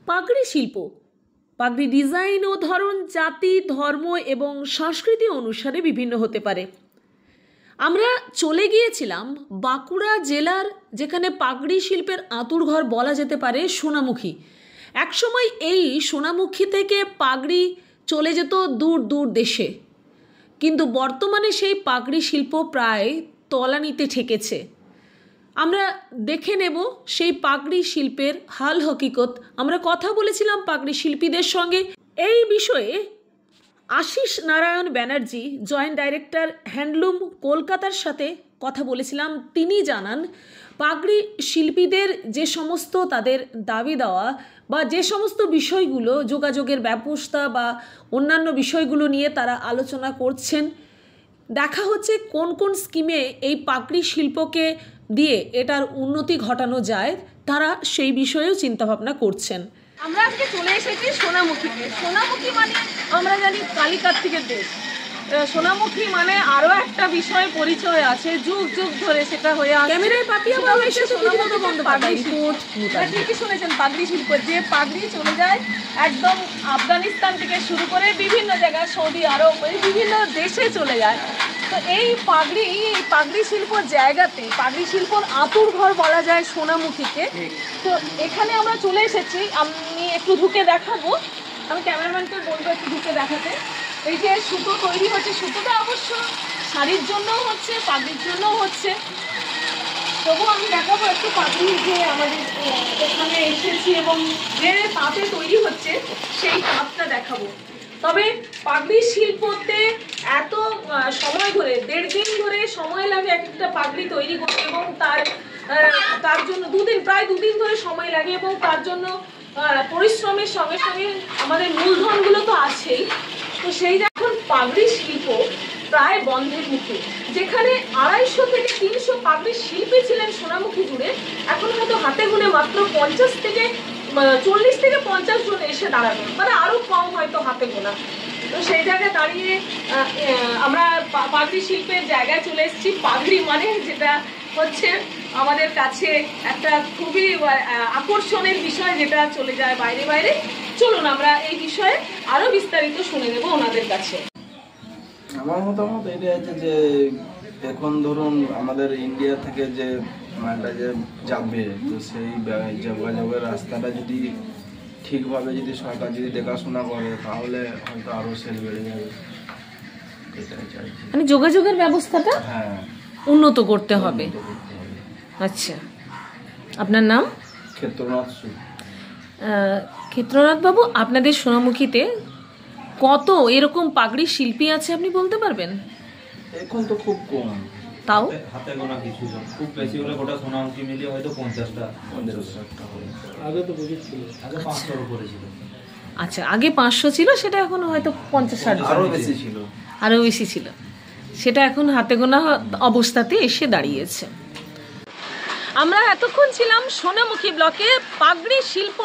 পাগড়ি শিল্প, পাগড়ি ডিজাইন ও ধরন জাতি, ধর্ম এবং সংস্কৃতি অনুসারে বিভিন্ন হতে পারে। আমরা চলে গিয়েছিলাম বাঁকুড়া জেলার, যেখানে পাগড়ি শিল্পের আঁতুড়ঘর বলা যেতে পারে, সোনামুখী। একসময় এই সোনামুখী থেকে পাগড়ি চলে যেত দূর দূর দেশে, কিন্তু বর্তমানে সেই পাগড়ি শিল্প প্রায় তলানিতে ঠেকেছে। আমরা দেখে নেব সেই পাগড়ি শিল্পের হাল হকিকত। আমরা কথা বলেছিলাম পাগড়ি শিল্পীদের সঙ্গে এই বিষয়ে। Ashis Narayan Banerjee, joint director, handloom, কলকাতার সাথে কথা বলেছিলাম। তিনি জানান পাগড়ি শিল্পীদের যে সমস্ত তাদের দাবি দেওয়া বা যে সমস্ত বিষয়গুলো, যোগাযোগের ব্যবস্থা বা অন্যান্য বিষয়গুলো নিয়ে তারা আলোচনা করছেন। দেখা হচ্ছে কোন কোন স্কিমে এই পাগড়ি শিল্পকে দিয়ে এটার উন্নতি ঘটানো যায়, তারা সেই বিষয়েও চিন্তাভাবনা করছেন। আমরা আজকে চলে এসেছি সোনামুখীতে। সোনামুখী মানে আমরা জানি কালিকার্তিকের দেশ। সোনামুখী মানে আরও একটা বিষয় পরিচয় আছে যুগ যুগ ধরে, সেটা হয়ে আসছে। ক্যামেরায় পাপিয়া ঠিকই শুনেছেন, পাগড়ি শিল্প। যে পাগড়ি চলে যায় একদম আফগানিস্তান থেকে শুরু করে বিভিন্ন জায়গায়, সৌদি আরব, বিভিন্ন দেশে চলে যায়। তো এই পাগড়ি শিল্পর জায়গাতে, পাগড়ি শিল্পর আঁতুড়ঘর বলা যায় সোনামুখীকে। তো এখানে আমরা চলে এসেছি। আমি একটু ঢুকে দেখাবো, আমি ক্যামেরাম্যানকে বলবো একটু ঢুকে দেখাতে। এই যে সুতো তৈরি হচ্ছে, সুতোটা অবশ্য শাড়ির জন্যও হচ্ছে, পাগড়ির জন্যও হচ্ছে। তবু আমি দেখাবো একটু পাগড়ি যে আমাদের এখানে এসেছি এবং যে তাঁতে তৈরি হচ্ছে সেই তাঁতটা দেখাবো। তবে পাগড়ি শিল্পতে এত সময় ধরে, 1.5 দিন ধরে সময় লাগে একটা পাগড়ি তৈরি করতে, এবং তার জন্য প্রায় 2 দিন ধরে সময় লাগে, এবং তার জন্য পরিশ্রমের সঙ্গে সঙ্গে আমাদের মূলধনগুলো তো আছেই। তো সেই যখন পাগড়ি শিল্প প্রায় বন্ধের মুখে, যেখানে 250 থেকে 300 পাগড়ি শিল্পী ছিলেন সোনামুখী জুড়ে, এখন হয়তো হাতে গুনে মাত্র 40 থেকে 50 জন এসে দাঁড়ানো, মানে আরো কম হয়তো হাতে গোনা। তো সেই জায়গায় দাঁড়িয়ে আমরা পাগড়ি শিল্পের জায়গায় চলে এসেছি। পাগড়ি মানে যেটা হচ্ছে আমাদের কাছে একটা খুবই আকর্ষণের বিষয়, যেটা চলে যায় বাইরে বাইরে। চলুন আমরা এই বিষয়ে আরো বিস্তারিত শুনে নেব ওনাদের কাছে। আমার মতামত এটাই আছে যে এখন ধরুন আমাদের ইন্ডিয়া থেকে যে মালটা যে যাবে, তো সেই যোগাযোগের রাস্তাটা যদি ঠিকভাবে যদি সরকার যদি দেখাশোনা করে, তাহলে হয়তো আরো সেল বেড়ে যাবে। এটাই চাই, মানে যোগাযোগের ব্যবস্থাটা উন্নত করতে হবে। আচ্ছা, আপনার নাম? ক্ষেত্রনাথ সু। ক্ষেত্রনাথ বাবু, আপনাদের সোনামুখীতে কত এরকম পাগড়ি শিল্পী আছে আপনি বলতে পারবেন? এখন তো খুব কম, তাও হাতে গোনা কিছু জন, খুব বেশি হলে গোটা সোনামুখী মিলিয়ে হয়তো 50টা হবে। আগে তো বেশি ছিল, আগে 500 উপরে ছিল। আচ্ছা, আগে 500 ছিল, সেটা এখন হয়তো 50-60 আরো বেশি ছিল, আরো বেশি ছিল। সেটা এখন হাতে গোনা অবস্থাতে এসে দাঁড়িয়েছে। আমরা এতক্ষণ ছিলাম সোনামুখী ব্লকে। পাগড়ি শিল্প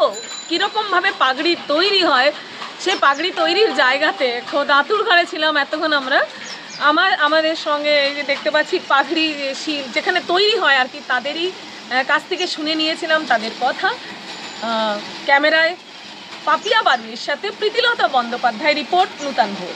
কিরকম ভাবে পাগড়ি তৈরি হয়, সে পাগড়ি তৈরির জায়গাতে খোদ আঁতুড়ঘরে ছিলাম এতক্ষণ আমরা। আমাদের সঙ্গে এই যে দেখতে পাচ্ছি পাগড়ি যেখানে তৈরি হয় আর কি, তাদেরই কাছ থেকে শুনে নিয়েছিলাম তাদের কথা। ক্যামেরায় পাপিয়া বারুইয়ের সাথে প্রীতিলতা বন্দ্যোপাধ্যায়, রিপোর্ট নূতন ভোর।